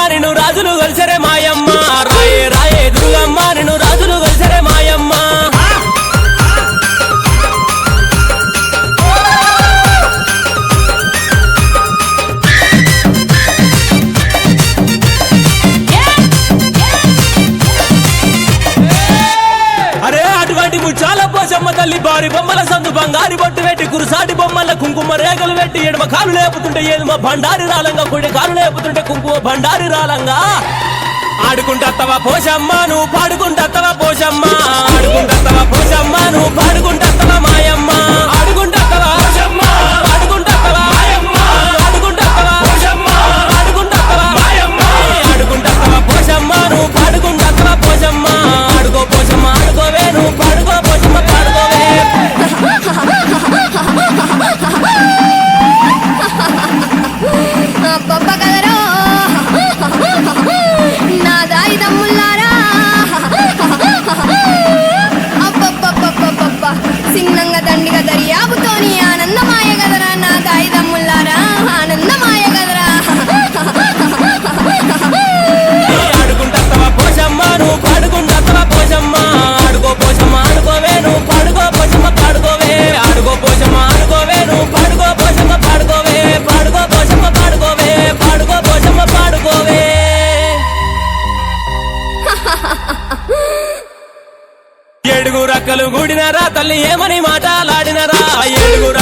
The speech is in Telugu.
నిన్ను రాజులు కలిసరే మాయమ్మ రాయే రాయే దుర్గమ్మ నిన్ను రాజులు కలిసరే మాయమ్మ అరే అటువంటి ముచ్చాల పోచమ్మ తల్లి బారి బొమ్మల సందు బంగారి బొట్టు పెట్టి కురుసాటి బొమ్మల కుంకుమ రేగలు పెట్టి ఎడమ కాలు లేపుతుంటే ఏదుమ బండారి రాలంగా కుడి కాలు లేపుతుంటే కుంకుమ బండారి రాలంగా ఆడుకుంటత్తవా పోచమ్మ నువ్వు పాడుకుంటత్తవా పోచమ్మ ఆడుకుంటత్తవా పోచమ్మ నువ్వు పాడుకుంటత్తవా మాయమ్మ ఆడుకుంటత్తవా పోచమ్మ ఆడుకుంటత్తవా మాయమ్మ ఆడుకుంటత్తవా పోచమ్మ ఆడుకుంటత్తవా మాయమ్మ ఆడుకుంటత్తవా పోచమ్మ నువ్వు పాడుకుంటత్తవా పోచమ్మ ఆడుకో పోచమ్మ ఆడుకోవే నువ్వు పాడుకో పోచమ్మ పాడుకోవే అబ్బబ్బ కదరో నా దాయి దమ్ముల్లారా అబ్బబ్బబ్బబ్బబ్బ సిన్నంగా దండిగా దర్యాబుతోని ఆనందమాయ గదరా నా దాయి దమ్ముల్లారా ఆనందమాయ గదరా ఆడుకుంటత్తవా పోచమ్మ నువ్వు పాడుకుంటత్తవా పోచమ్మ ఆడుకో పోచమ్మ ఆడుకోవే నువ్వు పాడుకో పోచమ్మ పాడుకోవే ఆడుకో పోచమ్మ ఆడుకోవే నువ్వు పాడుకో పోచమ్మ పాడుకోవే పాడుకో పోచమ్మ పాడుకోవే పాడుకో పోచమ్మ పాడుకోవే ఏడుగురు అక్కలు గుడినరా తల్లి ఏమని మాటలాడినరా ఏడుగురు